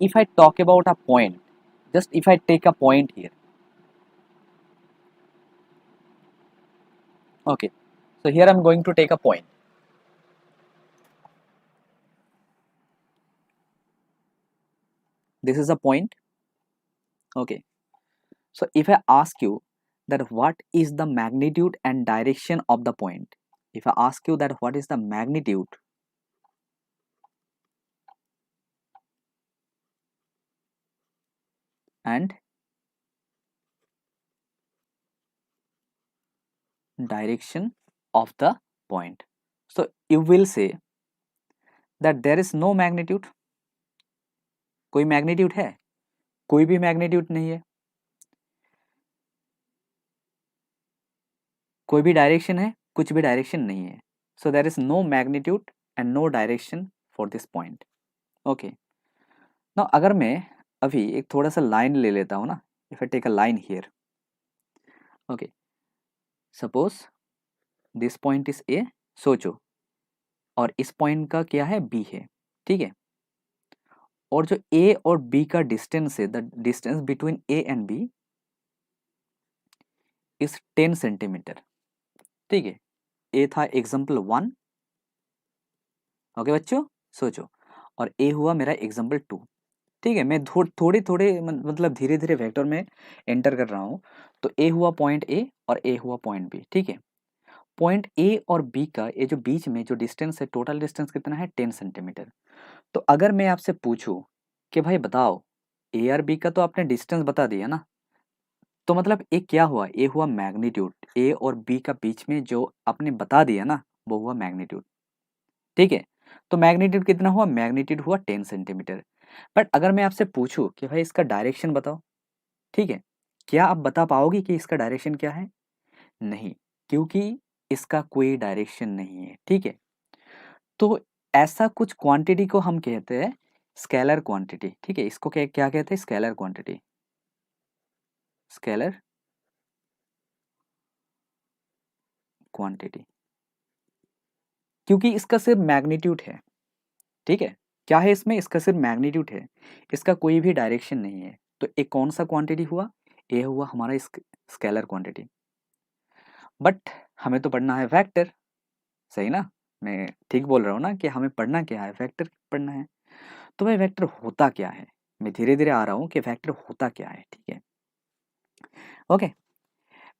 if I talk about a point, just if I take a point here, okay, so here I'm going to take a point. This is a point, okay. So if I ask you that what is the magnitude and direction of the point, if I ask you that what is the magnitude and direction of the point, so you will say that there is no magnitude. कोई magnitude है? कोई भी magnitude नहीं है. कोई भी direction है? कुछ भी डायरेक्शन नहीं है. So there is no magnitude and no direction for this point. Okay, now अगर मैं अभी एक थोड़ा सा लाइन ले लेता हूँ ना, if I take a line here, okay, suppose this point is A, सोचो, और इस पॉइंट का क्या है, बी है, ठीक है. और जो ए और बी का डिस्टेंस है, the distance between A and B is 10 centimetre, ठीक है. ए था एग्जाम्पल 1, ओके बच्चों, सोचो, और ए हुआ मेरा एग्जाम्पल 2, ठीक है. मैं थोड़े थोड़े मतलब धीरे धीरे वेक्टर में एंटर कर रहा हूँ. तो ए हुआ पॉइंट ए और ए हुआ पॉइंट बी, ठीक है. पॉइंट ए और बी का ये जो बीच में जो डिस्टेंस है, टोटल डिस्टेंस कितना है, 10 सेंटीमीटर. तो अगर मैं आपसे पूछूं कि भाई बताओ, ए और बी का तो आपने डिस्टेंस बता दिया ना, तो मतलब ए क्या हुआ, ए हुआ मैग्नीट्यूड. ए और बी का बीच में जो आपने बता दिया ना, वो हुआ मैग्नीट्यूड, ठीक है. तो मैग्नीट्यूड कितना हुआ, मैग्नीट्यूड हुआ 10 सेंटीमीटर. बट अगर मैं आपसे पूछूं कि भाई इसका डायरेक्शन बताओ, ठीक है, क्या आप बता पाओगे कि इसका डायरेक्शन क्या है? नहीं, क्योंकि इसका कोई डायरेक्शन नहीं है, ठीक है. तो ऐसा कुछ क्वांटिटी को हम कहते हैं स्केलर क्वांटिटी, ठीक है. इसको क्या क्या कहते हैं, स्केलर क्वांटिटी, स्केलर क्वांटिटी, क्योंकि इसका सिर्फ मैग्नीट्यूड है, ठीक है. क्या है इसमें, इसका सिर्फ मैग्नीट्यूड है, इसका कोई भी डायरेक्शन नहीं है. तो एक कौन सा क्वांटिटी हुआ, ये हुआ हमारा स्केलर क्वांटिटी. बट हमें तो पढ़ना है वेक्टर, सही ना. मैं ठीक बोल रहा हूँ ना कि हमें पढ़ना क्या है, वेक्टर पढ़ना है. तो भाई वेक्टर होता क्या है, मैं धीरे धीरे आ रहा हूँ कि वेक्टर होता क्या है, ठीक है. ओके,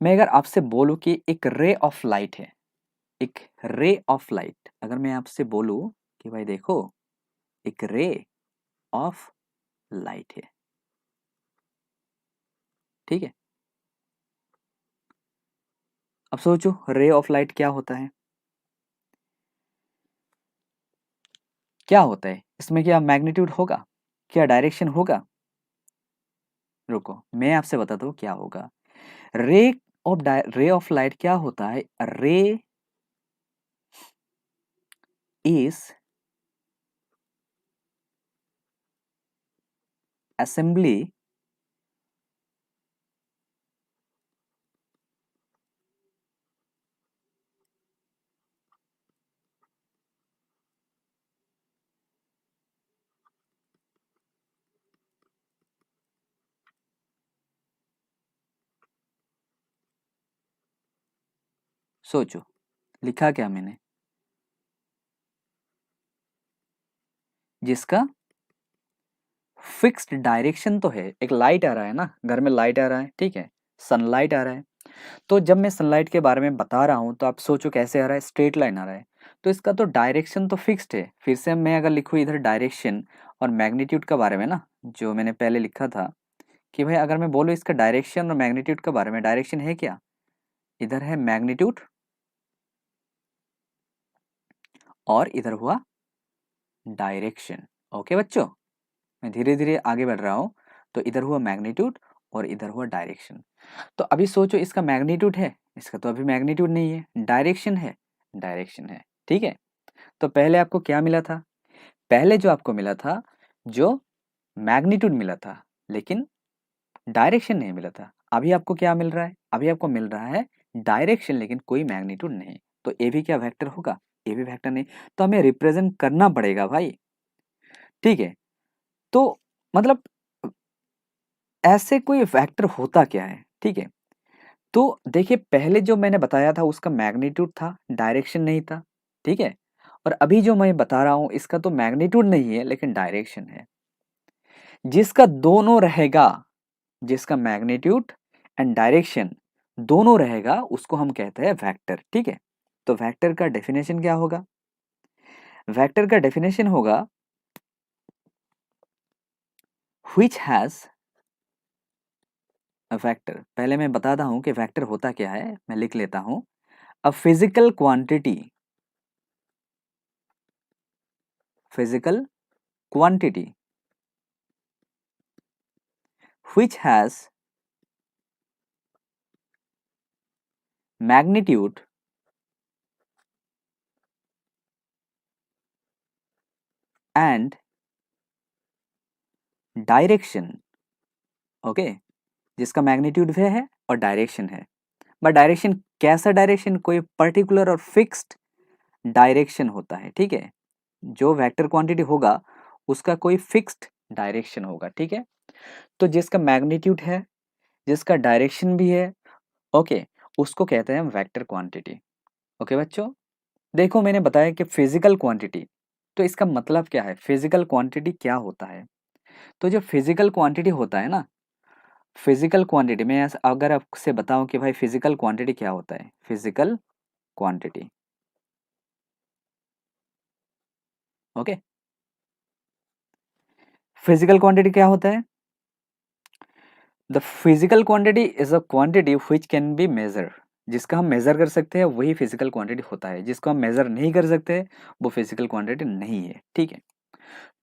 मैं अगर आपसे बोलूँ कि एक रे ऑफ लाइट है, एक रे ऑफ लाइट, अगर मैं आपसे बोलूँ कि भाई देखो एक रे ऑफ लाइट है, ठीक है. अब सोचो रे ऑफ लाइट क्या होता है, क्या होता है इसमें, क्या मैग्नीट्यूड होगा, क्या डायरेक्शन होगा? रुको मैं आपसे बताता हूँ क्या होगा. रे रे ऑफ लाइट क्या होता है, रे इज असेंबली सोचो लिखा क्या मैंने, जिसका फिक्स्ड डायरेक्शन तो है. एक लाइट आ रहा है ना, घर में लाइट आ रहा है, ठीक है, सनलाइट आ रहा है. तो जब मैं सनलाइट के बारे में बता रहा हूँ तो आप सोचो कैसे आ रहा है, स्ट्रेट लाइन आ रहा है. तो इसका तो डायरेक्शन तो फिक्स्ड है. फिर से मैं अगर लिखूँ इधर डायरेक्शन और मैग्नीट्यूड के बारे में ना, जो मैंने पहले लिखा था कि भाई अगर मैं बोलूँ इसका डायरेक्शन और मैग्नीट्यूड के बारे में, डायरेक्शन है क्या, इधर है मैग्नीट्यूड और इधर हुआ डायरेक्शन. ओके बच्चों, मैं धीरे धीरे आगे बढ़ रहा हूँ. तो इधर हुआ मैग्नीट्यूड और इधर हुआ डायरेक्शन. तो अभी सोचो इसका मैग्नीट्यूड है, इसका तो अभी मैग्नीट्यूड नहीं है. डायरेक्शन है, डायरेक्शन है, ठीक है. तो पहले आपको क्या मिला था, पहले जो आपको मिला था, जो मैग्नीट्यूड मिला था, लेकिन डायरेक्शन नहीं मिला था. अभी आपको क्या मिल रहा है, अभी आपको मिल रहा है डायरेक्शन लेकिन कोई मैग्नीट्यूड नहीं. तो ये भी क्या वेक्टर होगा, ये भी वेक्टर नहीं. तो हमें रिप्रेजेंट करना पड़ेगा भाई, ठीक है. तो मतलब ऐसे कोई वेक्टर होता क्या है, ठीक है। तो देखिए पहले जो मैंने बताया था उसका मैग्नीट्यूड था, डायरेक्शन नहीं था, ठीक है। और अभी जो मैं बता रहा हूं इसका तो मैग्नीट्यूड नहीं है लेकिन डायरेक्शन है। जिसका दोनों रहेगा, जिसका मैग्नीट्यूड एंड डायरेक्शन दोनों रहेगा उसको हम कहते हैं वेक्टर, ठीक है। तो वेक्टर का डेफिनेशन क्या होगा? वेक्टर का डेफिनेशन होगा व्हिच हैज अ वेक्टर। पहले मैं बताता हूं कि वेक्टर होता क्या है, मैं लिख लेता हूं। A physical quantity, physical quantity which has magnitude and direction, okay. जिसका मैग्नीट्यूड भी है और डायरेक्शन है। बट डायरेक्शन कैसा डायरेक्शन? कोई पर्टिकुलर और फिक्स्ड डायरेक्शन होता है, ठीक है। जो वेक्टर क्वांटिटी होगा उसका कोई फिक्स्ड डायरेक्शन होगा, ठीक है। तो जिसका मैग्नीट्यूड है, जिसका डायरेक्शन भी है, ओके, उसको कहते हैं वेक्टर क्वांटिटी। ओके बच्चों, देखो मैंने बताया कि फिजिकल क्वांटिटी, तो इसका मतलब क्या है? फिजिकल क्वांटिटी क्या होता है? तो जो फिजिकल क्वांटिटी होता है ना, फिजिकल क्वांटिटी में अगर आपसे बताऊं कि भाई फिजिकल क्वांटिटी क्या होता है, physical quantity, okay. Physical quantity क्या होता है? The physical quantity is a quantity which can be measure. जिसका हम मेजर कर सकते हैं वही फिजिकल क्वांटिटी होता है, जिसको हम मेजर नहीं कर सकते वो फिजिकल क्वांटिटी नहीं है, ठीक है।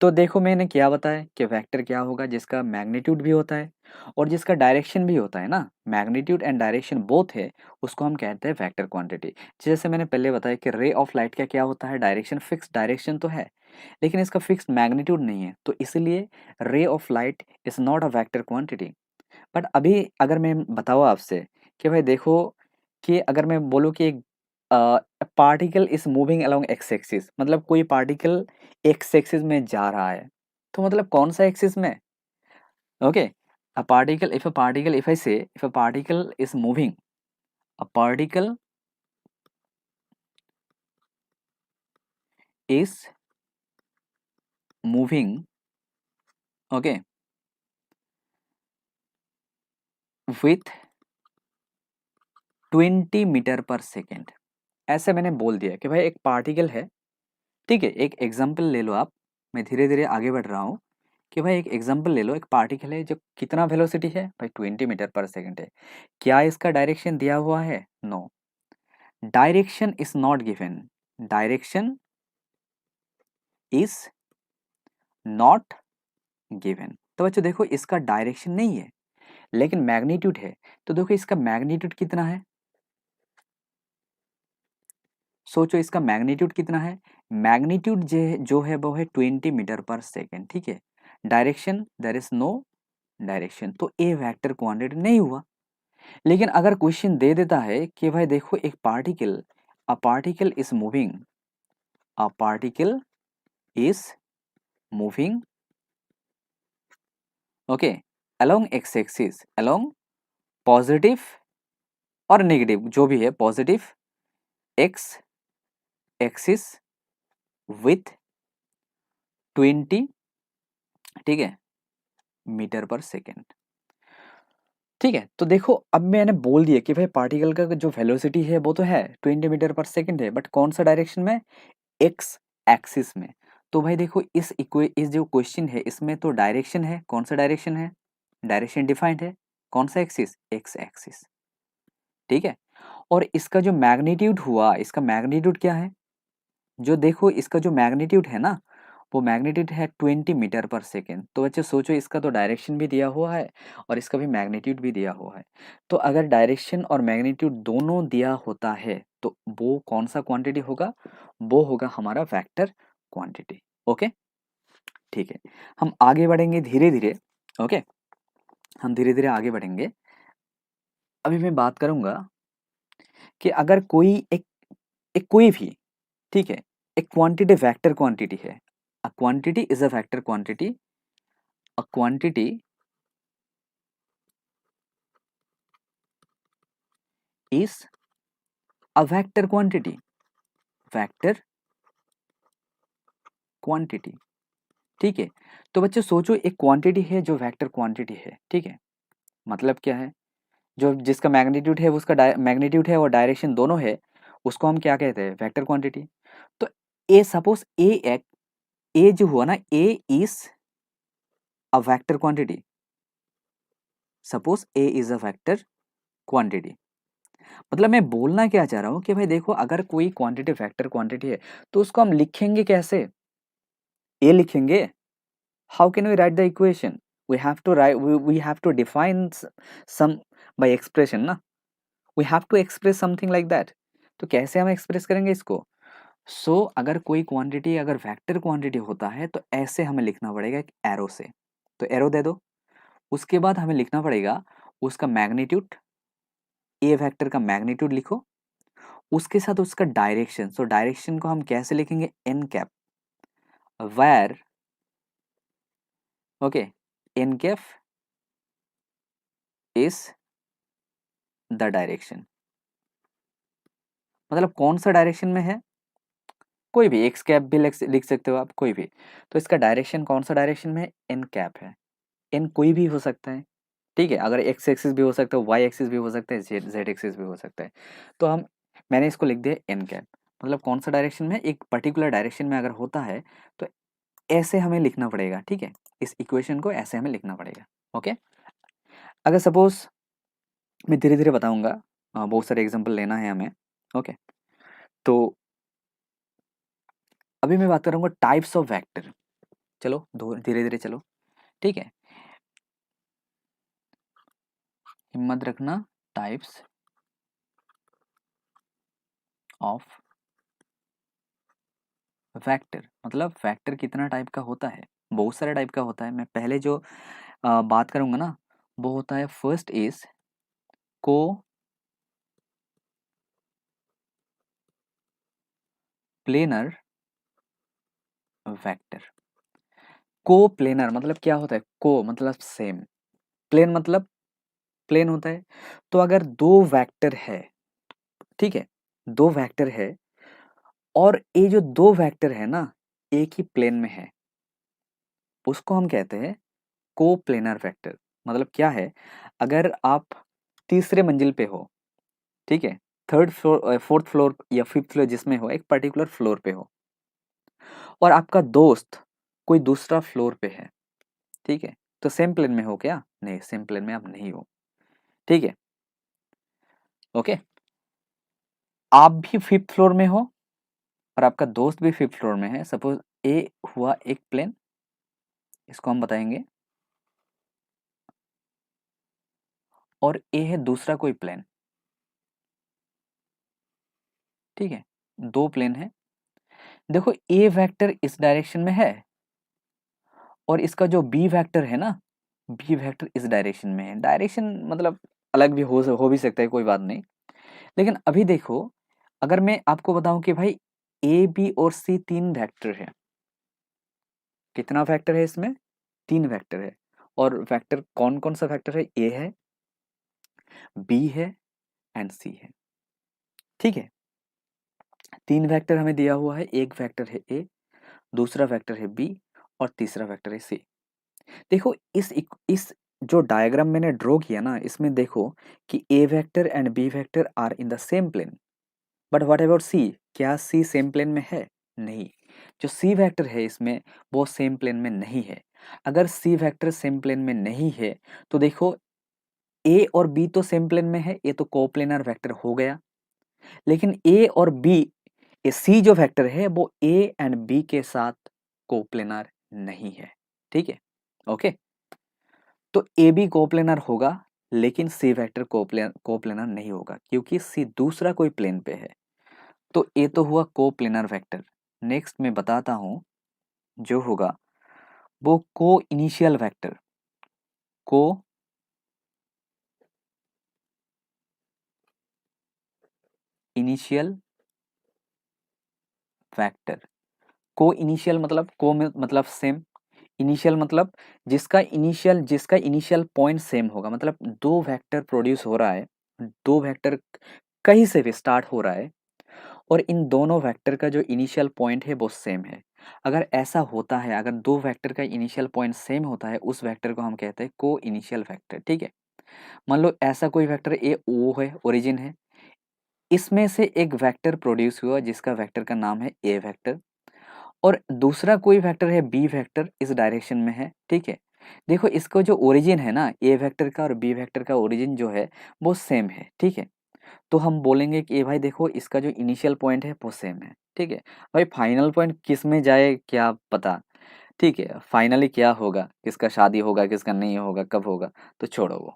तो देखो मैंने क्या बताया कि वेक्टर क्या होगा? जिसका मैग्नीट्यूड भी होता है और जिसका डायरेक्शन भी होता है ना, मैग्नीट्यूड एंड डायरेक्शन बोथ है, उसको हम कहते हैं वेक्टर क्वांटिटी। जैसे मैंने पहले बताया कि रे ऑफ लाइट का क्या होता है? डायरेक्शन, फिक्स डायरेक्शन तो है लेकिन इसका फिक्स मैग्नीट्यूड नहीं है, तो इसलिए ray of light is not a vector quantity. But अभी अगर मैं बताऊँ आपसे कि भाई देखो कि अगर मैं बोलूँ कि particle is moving along x axis, मतलब कोई पार्टिकल एक्स एक्सिस में जा रहा है, तो मतलब कौन सा एक्सिस में? Okay, a particle, if I say if a particle is moving, a particle is moving, okay, with 20 metre per second. ऐसे मैंने बोल दिया कि भाई एक पार्टिकल है, ठीक है। एक एग्जाम्पल ले लो आप, मैं धीरे धीरे आगे बढ़ रहा हूँ कि भाई एक एग्जाम्पल ले लो, एक पार्टिकल है जो कितना वेलोसिटी है भाई 20 मीटर पर सेकेंड है। क्या इसका डायरेक्शन दिया हुआ है? No, direction is not given, direction is not given. तो बच्चों देखो इसका डायरेक्शन नहीं है लेकिन मैग्नीट्यूड है, तो देखो इसका मैग्नीट्यूड कितना है? सोचो इसका मैग्नीट्यूड कितना है? मैग्नीट्यूड जो है वो है 20 मीटर पर सेकेंड, ठीक है। Direction, there is no direction, तो ए वेक्टर क्वांटिटी नहीं हुआ। लेकिन अगर क्वेश्चन दे देता है कि भाई देखो एक particle, a particle is moving, a particle is moving, okay, along x axis, along positive और नेगेटिव जो भी है, पॉजिटिव एक्स एक्सिस विथ 20, ठीक है, मीटर पर सेकेंड, ठीक है। तो देखो अब मैंने बोल दिया कि भाई पार्टिकल का जो वेलोसिटी है वो तो है 20 मीटर पर सेकेंड है, बट कौन सा डायरेक्शन में? एक्स एक्सिस में। तो भाई देखो इस जो क्वेश्चन है इसमें तो डायरेक्शन है, कौन सा डायरेक्शन है? डायरेक्शन डिफाइंड है, कौन सा एक्सिस? एक्स एक्सिस, ठीक है। और इसका जो मैग्नीट्यूड हुआ, इसका मैग्नीट्यूड क्या है? जो देखो इसका जो मैग्नीट्यूड है ना, वो मैग्नीट्यूड है 20 मीटर पर सेकेंड। तो बच्चे सोचो इसका तो डायरेक्शन भी दिया हुआ है और इसका भी मैग्नीट्यूड भी दिया हुआ है। तो अगर डायरेक्शन और मैग्नीट्यूड दोनों दिया होता है तो वो कौन सा क्वांटिटी होगा? वो होगा हमारा वेक्टर क्वांटिटी, ओके, ठीक है। हम आगे बढ़ेंगे धीरे धीरे, ओके, हम धीरे धीरे आगे बढ़ेंगे। अभी मैं बात करूंगा कि अगर कोई एक एक कोई भी, ठीक है, एक क्वांटिटी वेक्टर क्वांटिटी है, a quantity is a vector quantity a quantity is a vector quantity, vector quantity। ठीक है, तो बच्चों सोचो एक क्वांटिटी है जो वेक्टर क्वांटिटी है, ठीक है, मतलब क्या है, जो जिसका मैग्नीट्यूड है उसका मैग्नीट्यूड है और डायरेक्शन दोनों है, उसको हम क्या कहते हैं, वेक्टर क्वांटिटी। तो ए सपोज ए जो हुआ ना, A is a vector quantity, suppose A is a vector quantity. मतलब मैं बोलना क्या चाह रहा हूं कि भाई देखो, अगर कोई क्वांटिटी वेक्टर क्वांटिटी है तो उसको हम लिखेंगे कैसे, ए लिखेंगे। How can we write the equation, we have to write, we have to define some by expression ना, we have to express something like that. तो कैसे हम एक्सप्रेस करेंगे इसको। अगर कोई क्वांटिटी अगर वेक्टर क्वांटिटी होता है तो ऐसे हमें लिखना पड़ेगा एक एरो से, तो एरो दे दो। उसके बाद हमें लिखना पड़ेगा उसका मैग्नीट्यूड, ए वेक्टर का मैग्नीट्यूड लिखो, उसके साथ उसका डायरेक्शन। डायरेक्शन को हम कैसे लिखेंगे, n cap, where, okay, n cap is the direction. मतलब कौन सा डायरेक्शन में है, कोई भी, एक्स कैप भी लिख सकते हो आप, कोई भी। तो इसका डायरेक्शन कौन सा डायरेक्शन में है, एन कैप है। एन कोई भी हो सकता है, ठीक है, अगर एक्स एक्सिस भी हो सकता है, वाई एक्सिस भी हो सकता है, जेड एक्सिस भी हो सकता है। तो मैंने इसको लिख दिया एन कैप, मतलब कौन सा डायरेक्शन में, एक पर्टिकुलर डायरेक्शन में अगर होता है तो ऐसे हमें लिखना पड़ेगा, ठीक है, इस इक्वेशन को ऐसे हमें लिखना पड़ेगा। ओके, अगर सपोज मैं धीरे धीरे बताऊंगा, बहुत सारे एग्जांपल लेना है हमें। ओके, तो अभी मैं बात करूंगा टाइप्स ऑफ वेक्टर। चलो धीरे धीरे चलो, ठीक है, हिम्मत रखना। टाइप्स ऑफ वेक्टर, मतलब वेक्टर कितना टाइप का होता है, बहुत सारे टाइप का होता है। मैं पहले जो बात करूंगा ना, वो होता है, फर्स्ट इज को प्लेनर वेक्टर। को प्लेनर मतलब क्या होता है, को मतलब सेम, प्लेन मतलब प्लेन होता है। तो अगर दो वेक्टर है, ठीक है, दो वेक्टर है और ये जो दो वेक्टर है ना एक ही प्लेन में है, उसको हम कहते हैं को प्लेनर वेक्टर। मतलब क्या है, अगर आप तीसरे मंजिल पे हो, ठीक है, थर्ड फ्लोर, फोर्थ फ्लोर या फिफ्थ फ्लोर, जिसमें हो, एक पर्टिकुलर फ्लोर पे हो, और आपका दोस्त कोई दूसरा फ्लोर पे है, ठीक है, तो सेम प्लेन में हो क्या, नहीं, सेम प्लेन में आप नहीं हो, ठीक है, ओके। आप भी फिफ्थ फ्लोर में हो और आपका दोस्त भी फिफ्थ फ्लोर में है, सपोज ए हुआ एक प्लेन, इसको हम बताएंगे, और ए है दूसरा कोई प्लेन, ठीक है, दो प्लेन है। देखो ए वेक्टर इस डायरेक्शन में है और इसका जो बी वेक्टर है ना, बी वेक्टर इस डायरेक्शन में है। डायरेक्शन मतलब अलग भी हो भी सकता है, कोई बात नहीं। लेकिन अभी देखो, अगर मैं आपको बताऊं कि भाई ए बी और सी तीन वेक्टर है, कितना वेक्टर है इसमें, तीन वेक्टर है। और वेक्टर कौन कौन सा वेक्टर है, ए है, बी है एंड सी है, ठीक है। तीन वेक्टर हमें दिया हुआ है, एक वेक्टर है ए, दूसरा वेक्टर है बी और तीसरा वेक्टर है सी। देखो इस जो डायग्राम मैंने ड्रॉ किया ना, इसमें देखो कि A vector and B vector are in the same plane, but what about C, क्या सी सेम प्लेन में है, नहीं। जो सी वेक्टर है इसमें वो सेम प्लेन में नहीं है। अगर सी वेक्टर सेम प्लेन में नहीं है तो देखो ए और बी तो सेम प्लेन में है, ये तो कोप्लेनर वेक्टर हो गया। लेकिन ए और बी, ये सी जो वेक्टर है वो ए एंड बी के साथ कोप्लेनर नहीं है, ठीक है, ओके। तो ए बी कोप्लेनर होगा लेकिन सी वेक्टर कोप्लेनर नहीं होगा, क्योंकि सी दूसरा कोई प्लेन पे है। तो ए तो हुआ कोप्लेनर वेक्टर। नेक्स्ट मैं बताता हूं, जो होगा वो को इनिशियल वेक्टर, को इनिशियल वेक्टर। को इनिशियल मतलब को में मतलब सेम, इनिशियल मतलब जिसका इनिशियल पॉइंट सेम होगा, मतलब दो वेक्टर प्रोड्यूस हो रहा है, दो वेक्टर कहीं से भी स्टार्ट हो रहा है और इन दोनों वेक्टर का जो इनिशियल पॉइंट है वो सेम है। अगर ऐसा होता है, अगर दो वेक्टर का इनिशियल पॉइंट सेम होता है, उस वेक्टर को हम कहते हैं को इनिशियल वेक्टर। ठीक है, मान लो ऐसा कोई वेक्टर ए ओ है, ओरिजिन है, इसमें से एक वेक्टर प्रोड्यूस हुआ जिसका वेक्टर का नाम है ए वेक्टर, और दूसरा कोई वेक्टर है बी वेक्टर, इस डायरेक्शन में है। ठीक है, देखो इसको जो ओरिजिन है ना, ए वेक्टर का और बी वेक्टर का ओरिजिन जो है वो सेम है। ठीक है, तो हम बोलेंगे कि ये भाई देखो इसका जो इनिशियल पॉइंट है वो सेम है। ठीक है, भाई फाइनल पॉइंट किस में जाए क्या पता। ठीक है, फाइनली क्या होगा, किसका शादी होगा किसका नहीं होगा, कब होगा, तो छोड़ो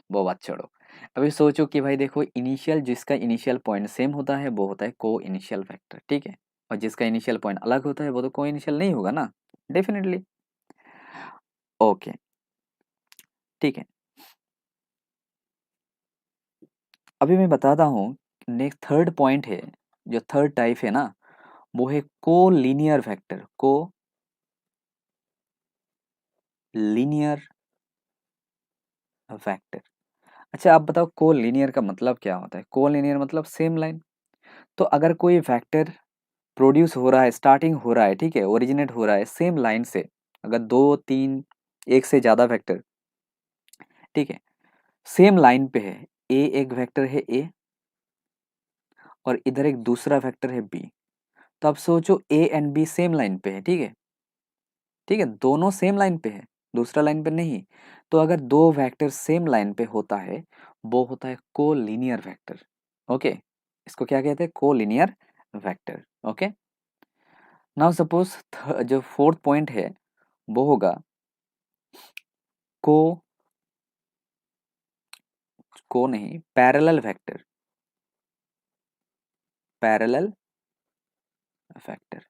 वो बात छोड़ो। अभी सोचो कि भाई देखो इनिशियल, जिसका इनिशियल पॉइंट सेम होता है वो होता है को इनिशियल वेक्टर। ठीक है, और जिसका इनिशियल पॉइंट अलग होता है वो तो को इनिशियल नहीं होगा ना, डेफिनेटली। ओके, ठीक है, अभी मैं बताता हूँ। नेक्स्ट थर्ड पॉइंट है, जो थर्ड टाइप है ना, वो है को लीनियर वेक्टर। को लीनियर वेक्टर। अच्छा आप बताओ को लीनियर का मतलब क्या होता है। को लीनियर मतलब सेम लाइन। तो अगर कोई वेक्टर प्रोड्यूस हो रहा है, स्टार्टिंग हो रहा है, ठीक है, ओरिजिनेट हो रहा है सेम लाइन से, अगर दो तीन एक से ज़्यादा वेक्टर, ठीक है, सेम लाइन पे है, ए एक वेक्टर है ए और इधर एक दूसरा वेक्टर है बी, तो अब सोचो ए एंड बी सेम लाइन पे है। ठीक है, ठीक है, दोनों सेम लाइन पे है, दूसरा लाइन पे नहीं। तो अगर दो वेक्टर सेम लाइन पे होता है वो होता है कोलिनियर वेक्टर। ओके, इसको क्या कहते हैं, collinear vector. Okay, now suppose जो फोर्थ पॉइंट है वो होगा को को नहीं, पैरेलल वेक्टर। पैरेलल वेक्टर,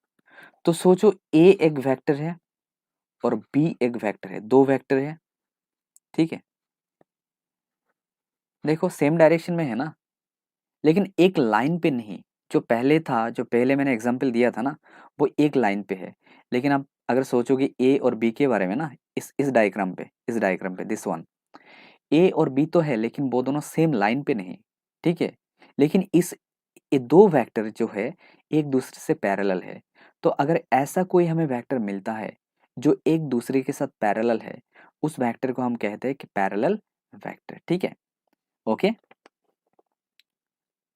तो सोचो ए एक वेक्टर है और बी एक वेक्टर है, दो वेक्टर है। ठीक है, देखो सेम डायरेक्शन में है ना, लेकिन एक लाइन पे नहीं। जो पहले था, जो पहले मैंने एग्जांपल दिया था ना, वो एक लाइन पे है। लेकिन आप अगर सोचोगे ए और बी के बारे में ना, इस डायग्राम पे, इस डायग्राम पे दिस वन, ए और बी तो है लेकिन वो दोनों सेम लाइन पे नहीं। ठीक है, लेकिन इस ये दो वेक्टर जो है एक दूसरे से पैरेलल है। तो अगर ऐसा कोई हमें वेक्टर मिलता है जो एक दूसरे के साथ पैरेलल है, उस वेक्टर को हम कहते हैं कि पैरेलल वेक्टर। ठीक है, okay,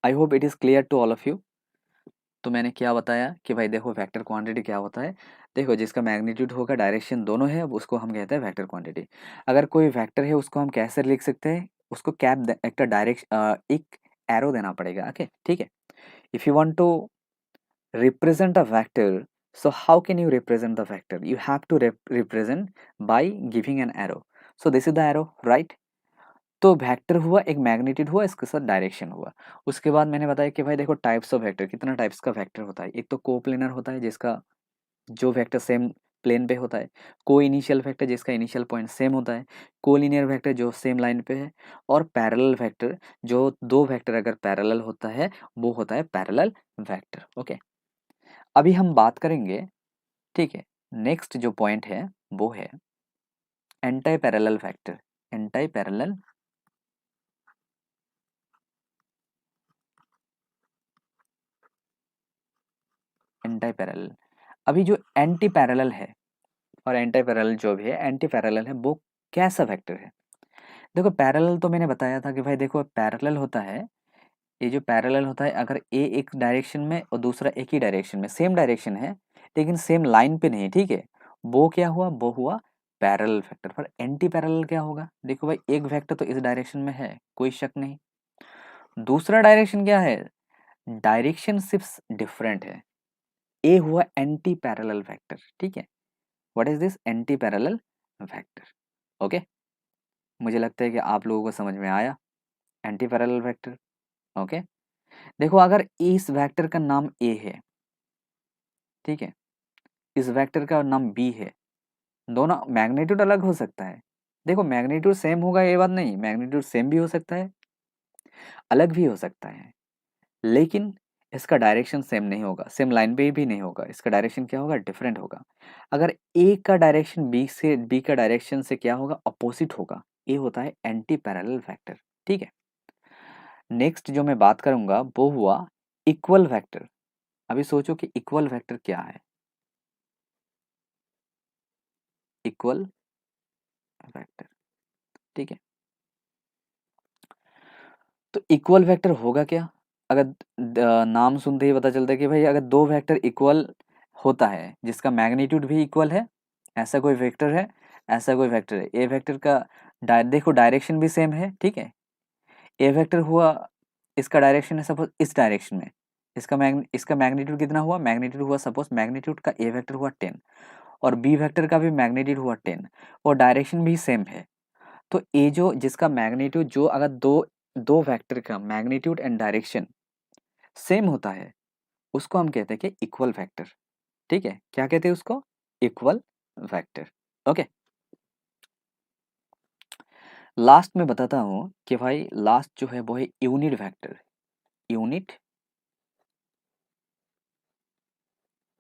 I hope it is clear to all of you. तो मैंने क्या बताया कि भाई देखो वेक्टर क्वांटिटी क्या होता है। देखो जिसका मैग्नीट्यूड होगा, डायरेक्शन दोनों है, उसको हम कहते हैं वेक्टर क्वांटिटी। अगर कोई वेक्टर है उसको हम कैसे लिख सकते हैं, उसको एक डायरेक्शन, एक एरो देना पड़ेगा। ओके, ठीक है, if you want to represent a vector, so how can you represent the vector? You have to represent by giving an arrow. So this is the arrow, right? तो vector हुआ, एक magnitude हुआ, इसके साथ direction हुआ। उसके बाद मैंने बताया कि भाई देखो टाइप्स ऑफ वेक्टर, कितना टाइप्स का वेक्टर होता है। एक तो कोप्लेनर होता है जिसका जो वेक्टर सेम प्लेन पे होता है, को इनिशियल वेक्टर जिसका इनिशियल पॉइंट सेम होता है, कोलिनियर वेक्टर जो सेम लाइन पे है, और पैरेलल वेक्टर जो दो वेक्टर अगर पैरेलल होता है वो होता है पैरेलल वेक्टर। ओके, अभी हम बात करेंगे, ठीक है, नेक्स्ट जो पॉइंट है वो है anti parallel vector. Anti parallel anti parallel, अभी जो एंटी पैरेलल है और एंटी पैरेलल जो भी है, एंटी पैरेलल है वो कैसा वेक्टर है। देखो पैरेलल तो मैंने बताया था कि भाई देखो पैरेलल होता है, ये जो पैरेलल होता है अगर ए एक डायरेक्शन में और दूसरा एक ही डायरेक्शन में, सेम डायरेक्शन है लेकिन सेम लाइन पे नहीं। ठीक है, वो क्या हुआ, वो हुआ पैरेलल वेक्टर। पर एंटी पैरेलल क्या होगा, देखो भाई एक वेक्टर तो इस डायरेक्शन में है, कोई शक नहीं, दूसरा डायरेक्शन क्या है, डायरेक्शन सिर्फ डिफरेंट है, ए हुआ एंटी पैरेलल वेक्टर। ठीक है, what is this anti parallel vector. Okay, मुझे लगता है कि आप लोगों को समझ में आया एंटी पैरेलल वेक्टर। ओके, देखो अगर इस वेक्टर का नाम ए है, ठीक है, इस वेक्टर का नाम बी है, दोनों मैग्नीट्यूड अलग हो सकता है। देखो मैग्नीट्यूड सेम होगा ये बात नहीं, मैग्नीट्यूड सेम भी हो सकता है, अलग भी हो सकता है, लेकिन इसका डायरेक्शन सेम नहीं होगा, सेम लाइन पे भी नहीं होगा, इसका डायरेक्शन क्या होगा, डिफरेंट होगा। अगर ए का डायरेक्शन बी का डायरेक्शन से क्या होगा, अपोजिट होगा, ये होता है एंटी पैरेलल वेक्टर। ठीक है, नेक्स्ट जो मैं बात करूंगा वो हुआ इक्वल वेक्टर। अभी सोचो कि इक्वल वेक्टर क्या है। इक्वल वेक्टर, ठीक है, तो इक्वल वेक्टर होगा क्या। अगर नाम सुनते ही पता चलता है कि भाई अगर दो वेक्टर इक्वल होता है जिसका मैग्नीट्यूड भी इक्वल है, ऐसा कोई वेक्टर है, ऐसा कोई वेक्टर है, ए वेक्टर का देखो डायरेक्शन भी सेम है। ठीक है, ए वेक्टर हुआ, इसका डायरेक्शन है सपोज इस डायरेक्शन में, इसका मैग्नीट्यूड कितना हुआ, मैग्नीट्यूड हुआ सपोज, मैग्नीट्यूड का ए वेक्टर हुआ 10 और बी वेक्टर का भी मैग्नीट्यूड हुआ 10 और डायरेक्शन भी सेम है। तो ये जो जिसका मैग्नीट्यूड, जो अगर दो दो वेक्टर का मैग्नीट्यूड एंड डायरेक्शन सेम होता है उसको हम कहते हैं कि इक्वल वेक्टर। ठीक है, क्या कहते हैं उसको, इक्वल वेक्टर। ओके, लास्ट में बताता हूं कि भाई लास्ट जो है वो है unit vector. Unit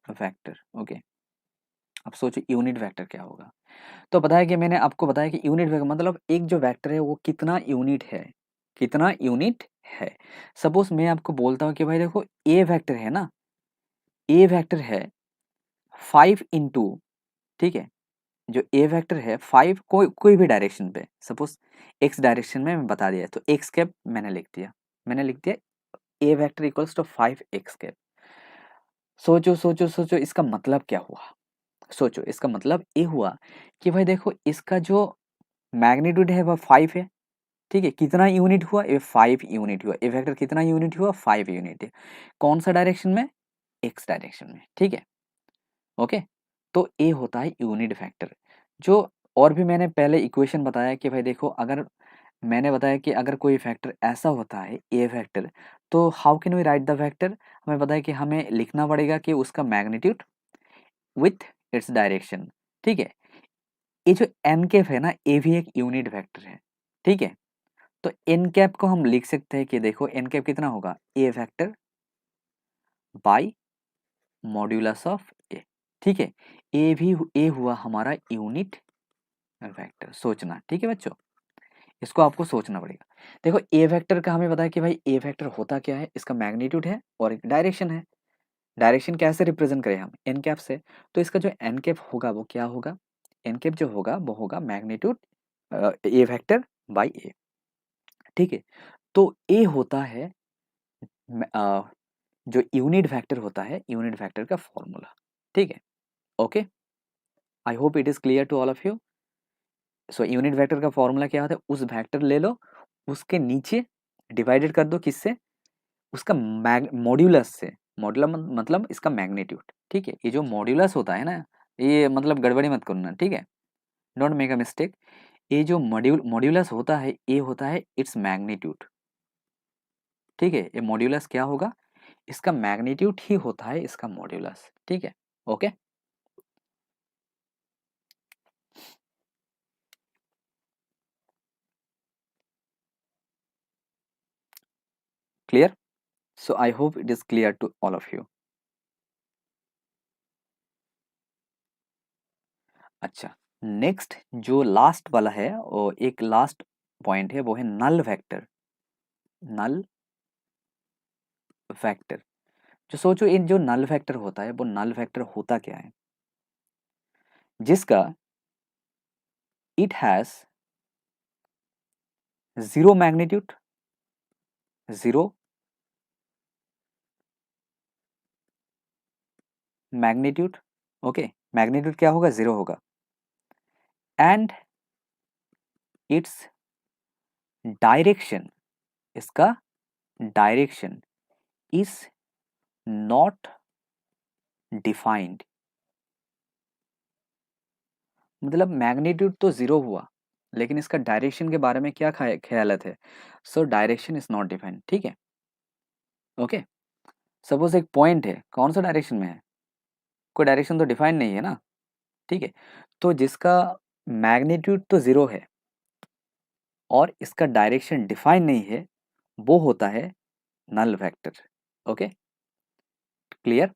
vector, okay. अब सोचो यूनिट वेक्टर क्या होगा। तो बताया कि मैंने आपको बताया कि यूनिट वेक्टर मतलब एक जो वेक्टर है वो कितना यूनिट है, कितना यूनिट है। सपोज मैं आपको बोलता हूँ कि भाई देखो ए वेक्टर है ना, ए वेक्टर है 5 इंटू, ठीक है, जो ए वेक्टर है 5 कोई भी डायरेक्शन पे, सपोज एक्स डायरेक्शन में मैं बता दिया तो एक्स कैप मैंने लिख दिया, मैंने लिख दिया A vector equals to 5 X cap. सोचो सोचो सोचो इसका मतलब क्या हुआ, सोचो इसका मतलब ये हुआ कि भाई देखो इसका जो मैग्नीट्यूड है वह 5 है। ठीक है, कितना यूनिट हुआ, ये 5 यूनिट हुआ, ए वेक्टर कितना यूनिट हुआ, 5 यूनिट है। कौन सा डायरेक्शन में, एक्स डायरेक्शन में। ठीक है, ओके, तो ए होता है यूनिट वेक्टर। जो और भी मैंने पहले इक्वेशन बताया कि भाई देखो अगर मैंने बताया कि अगर कोई फैक्टर ऐसा होता है ए फैक्टर, तो how can we write the factor, हमें बताया कि हमें लिखना पड़ेगा कि उसका मैग्नीट्यूड विथ इट्स डायरेक्शन। ठीक है, ये जो एन कैप है ना, ये भी एक यूनिट वेक्टर है। ठीक है, तो एन कैप को हम लिख सकते हैं कि देखो एन कैप कितना होगा, ए वेक्टर बाई मॉड्यूलस ऑफ ए। ठीक है, ए हुआ हमारा यूनिट वेक्टर। सोचना, ठीक है बच्चों, इसको आपको सोचना पड़ेगा। देखो ए वेक्टर का हमें बताया कि भाई ए वेक्टर होता क्या है, इसका मैग्नीट्यूड है और एक डायरेक्शन है। डायरेक्शन कैसे रिप्रेजेंट करें हम, एन कैप से। तो इसका जो एन कैप होगा वो क्या होगा, एन कैप जो होगा वो होगा मैग्नीट्यूड ए वेक्टर बाई ए। ठीक है, तो ए होता है जो यूनिट वेक्टर होता है, यूनिट वेक्टर का फॉर्मूला। ठीक है, okay, I hope it is clear to all of you. So unit vector का फॉर्मूला क्या होता है, उस वेक्टर ले लो, उसके नीचे डिवाइडेड कर दो किससे, उसका मॉड्यूलस से। मॉड्यूलस मतलब इसका मैग्नीट्यूड। ठीक है, ये जो मॉड्यूलस होता है ना, ये मतलब गड़बड़ी मत करना, ठीक है, डोंट मेक अ मिस्टेक। ये जो मॉड्यूलस होता है, ये होता है इट्स मैग्नीट्यूड। ठीक है, ये मॉड्यूलस क्या होगा, इसका मैग्नीट्यूड ही होता है इसका मॉड्यूलस। ठीक है, okay, clear. So I hope it is clear to all of you. अच्छा, नेक्स्ट जो लास्ट वाला है, वो एक लास्ट पॉइंट है, वो है नल वेक्टर। नल वेक्टर, जो सोचो इन जो नल वेक्टर होता है वो नल वेक्टर होता क्या है, जिसका it has zero magnitude, zero magnitude, okay, magnitude क्या होगा, जीरो होगा, एंड इट्स डायरेक्शन, इसका डायरेक्शन इज नॉट डिफाइंड। मतलब मैग्नीट्यूड तो जीरो हुआ लेकिन इसका डायरेक्शन के बारे में क्या ख्यालत है, so direction is not defined. ठीक है, ओके, सपोज एक पॉइंट है, कौन सा डायरेक्शन में है, कोई डायरेक्शन तो डिफाइन नहीं है ना। ठीक है, तो जिसका मैग्नीट्यूड तो जीरो है और इसका डायरेक्शन डिफाइन नहीं है, वो होता है नल वेक्टर। Okay, clear?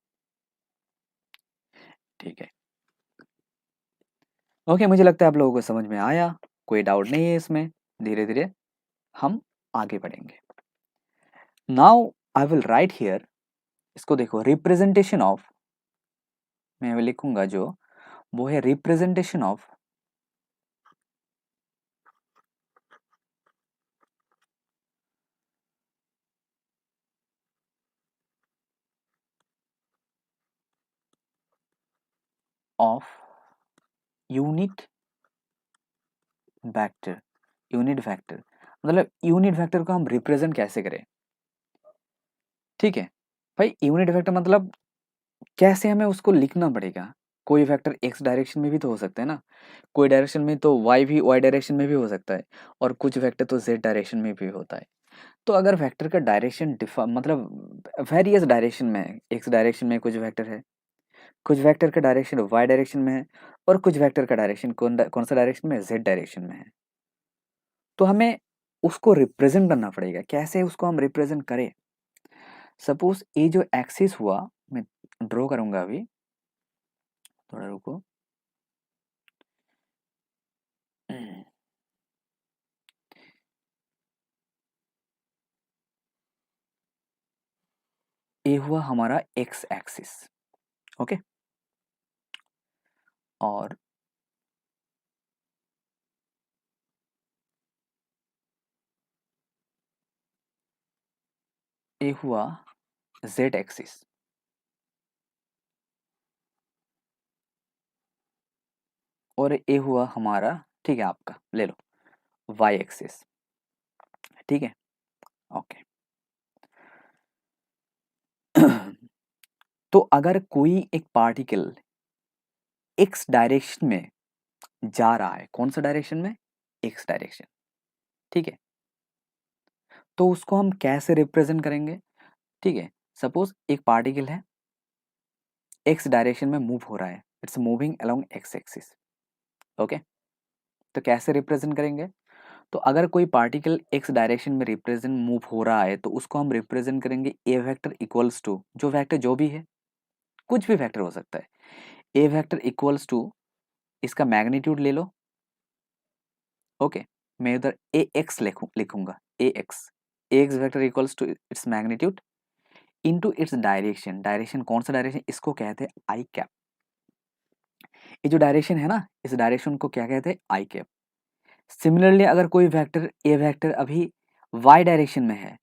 ठीक है, ओके, मुझे लगता है आप लोगों को समझ में आया, कोई डाउट नहीं है इसमें। धीरे धीरे हम आगे बढ़ेंगे। Now I will write here, इसको देखो, रिप्रेजेंटेशन ऑफ, मैं लिखूंगा जो, वो है representation of unit vector. Unit vector मतलब यूनिट वेक्टर को हम रिप्रेजेंट कैसे करें, ठीक है भाई। यूनिट वेक्टर मतलब कैसे हमें उसको लिखना पड़ेगा। कोई वेक्टर एक्स डायरेक्शन में भी तो हो सकता है ना, कोई डायरेक्शन में तो वाई भी वाई डायरेक्शन में भी हो सकता है, और कुछ वेक्टर तो जेड डायरेक्शन में भी होता है। तो अगर वेक्टर का डायरेक्शन मतलब वेरियस डायरेक्शन में है, एक्स डायरेक्शन में कुछ वेक्टर है, कुछ वेक्टर का डायरेक्शन वाई डायरेक्शन में है, और कुछ वेक्टर का डायरेक्शन कौन सा डायरेक्शन में है, जेड डायरेक्शन में है, तो हमें उसको रिप्रेजेंट करना पड़ेगा। कैसे उसको हम रिप्रेजेंट करें? सपोज ये जो एक्सिस हुआ, मैं ड्रॉ करूंगा अभी, थोड़ा रुको। ये हुआ हमारा एक्स एक्सिस, ओके, और ये हुआ जेड एक्सिस, और ये हुआ हमारा, ठीक है, आपका ले लो वाई एक्सिस, ठीक है, ओके। तो अगर कोई एक पार्टिकल एक्स डायरेक्शन में जा रहा है, कौन सा डायरेक्शन में, एक्स डायरेक्शन, ठीक है, तो उसको हम कैसे रिप्रेजेंट करेंगे? ठीक है, सपोज एक पार्टिकल है, एक्स डायरेक्शन में मूव हो रहा है, it's moving along x axis, okay, तो कैसे रिप्रेजेंट करेंगे? तो अगर कोई पार्टिकल एक्स डायरेक्शन में रिप्रेजेंट मूव हो रहा है, तो उसको हम रिप्रेजेंट करेंगे ए वेक्टर इक्वल्स टू, जो वेक्टर जो भी है, कुछ भी वेक्टर हो सकता है, ए वेक्टर इक्वल्स टू, इसका मैग्नीट्यूड ले लो, ओके, मैं उधर ए एक्स लिखूंगा, A x vector equals to its magnitude into its direction. Direction कौन सा डायरेक्शन, इसको कहते हैं आई कैप। ये जो डायरेक्शन है ना, इस डायरेक्शन को क्या कहते हैं, आई कैप। सिमिलरली अगर कोई वेक्टर ए वेक्टर अभी वाई डायरेक्शन में है,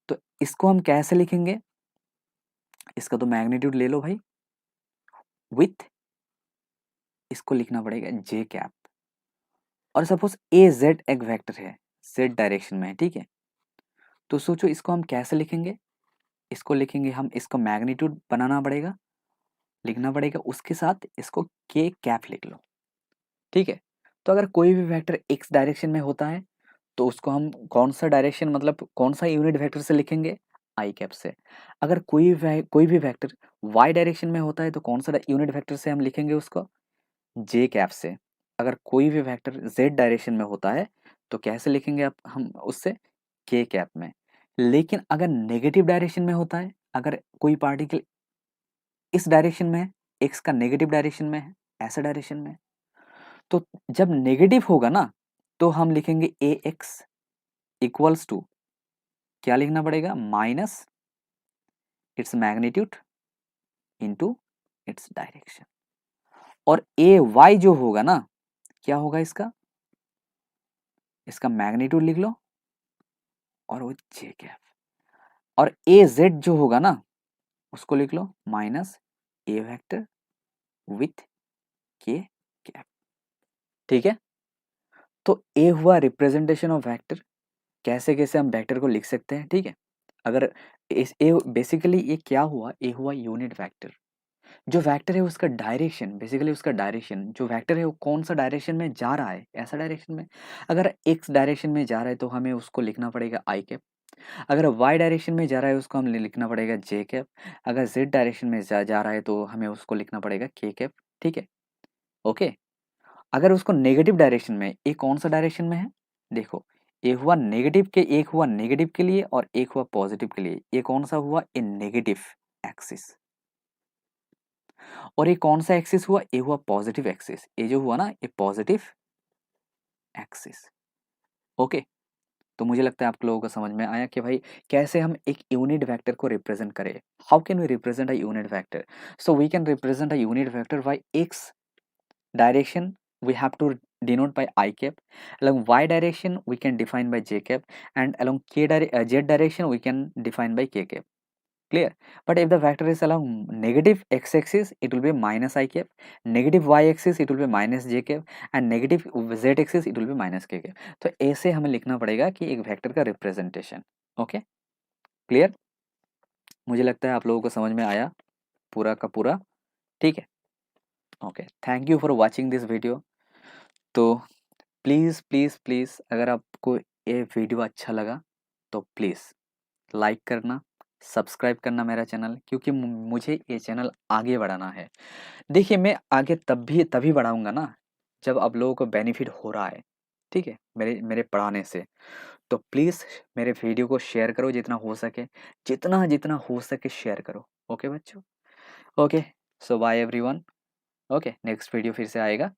तो इसको हम कैसे लिखेंगे? इसका तो मैग्नीट्यूड ले लो भाई, विथ, इसको लिखना पड़ेगा जे कैप। और सपोज ए जेड एक वेक्टर है, जेड डायरेक्शन में है, ठीक है, तो सोचो इसको हम कैसे लिखेंगे? इसको लिखेंगे हम, इसको मैग्नीट्यूड बनाना पड़ेगा, लिखना पड़ेगा, उसके साथ इसको के कैप लिख लो, ठीक है। तो अगर कोई भी वेक्टर एक्स डायरेक्शन में होता है, तो उसको हम कौन सा डायरेक्शन मतलब कौन सा यूनिट वेक्टर से लिखेंगे, आई कैप से। अगर कोई भी वेक्टर वाई डायरेक्शन में होता है, तो कौन सा यूनिट वेक्टर से हम लिखेंगे उसको, जे कैप से। अगर कोई भी वेक्टर जेड डायरेक्शन में होता है, तो कैसे लिखेंगे आप हम उससे, के कैप में। लेकिन अगर नेगेटिव डायरेक्शन में होता है, अगर कोई पार्टिकल इस डायरेक्शन में है, एक्स का नेगेटिव डायरेक्शन में है, ऐसा डायरेक्शन में, तो जब नेगेटिव होगा ना, तो हम लिखेंगे ए एक्स इक्वल्स टू, क्या लिखना पड़ेगा, minus it's magnitude into its direction. और ए वाई जो होगा ना, क्या होगा इसका, इसका मैग्नीट्यूड लिख लो, और वो जे कैप। और ए जेड जो होगा ना, उसको लिख लो माइनस ए वेक्टर विथ के कैप, ठीक है। तो ए हुआ रिप्रेजेंटेशन ऑफ वेक्टर, कैसे कैसे हम वेक्टर को लिख सकते हैं, ठीक है। अगर इस ए बेसिकली ये क्या हुआ, ए हुआ यूनिट वेक्टर। जो वेक्टर है उसका डायरेक्शन, बेसिकली उसका डायरेक्शन, जो वेक्टर है वो कौन सा डायरेक्शन में जा रहा है, ऐसा डायरेक्शन में। अगर एक्स डायरेक्शन में जा रहा है, तो हमें उसको लिखना पड़ेगा आई कैप। अगर वाई डायरेक्शन में जा रहा है, उसको हम लिखना पड़ेगा जे कैप। अगर जेड डायरेक्शन में जा रहा है, तो हमें उसको लिखना पड़ेगा के कैप, ठीक है, ओके। अगर उसको नेगेटिव डायरेक्शन में, ये कौन सा डायरेक्शन में है, देखो, एक हुआ नेगेटिव के, एक हुआ नेगेटिव के लिए और एक हुआ पॉजिटिव के लिए, ये कौन सा हुआ, ए नेगेटिव एक्सिस, और ये कौन सा एक्सिस हुआ, ये हुआ पॉजिटिव एक्सिस, ये जो हुआ ना ये पॉजिटिव एक्सिस। ओके, तो मुझे लगता है आप लोगों को समझ में आया कि भाई कैसे हम एक यूनिट वेक्टर को रिप्रेजेंट करें। How can we represent a unit vector? So we can represent a unit vector by x direction we have to denote by I cap, along y direction we can define by j cap, and along z direction we can define by k cap. Clear? But if the vector is along negative x axis it will be minus I cap, negative y axis it will be minus j cap, and negative z axis it will be minus k cap. तो ऐसे हमें लिखना पड़ेगा कि एक vector का representation. Okay, clear? मुझे लगता है आप लोगों को समझ में आया पूरा का पूरा। ठीक है, okay, thank you for watching this video. तो प्लीज़ प्लीज़ प्लीज़ अगर आपको ये वीडियो अच्छा लगा तो प्लीज़ लाइक करना, सब्सक्राइब करना मेरा चैनल, क्योंकि मुझे ये चैनल आगे बढ़ाना है। देखिए मैं आगे तभी बढ़ाऊँगा ना जब आप लोगों को बेनिफिट हो रहा है, ठीक है, मेरे मेरे पढ़ाने से। तो प्लीज़ मेरे वीडियो को शेयर करो जितना हो सके, जितना जितना हो सके शेयर करो। ओके बच्चों, okay, so bye everyone. Okay, next video फिर से आएगा।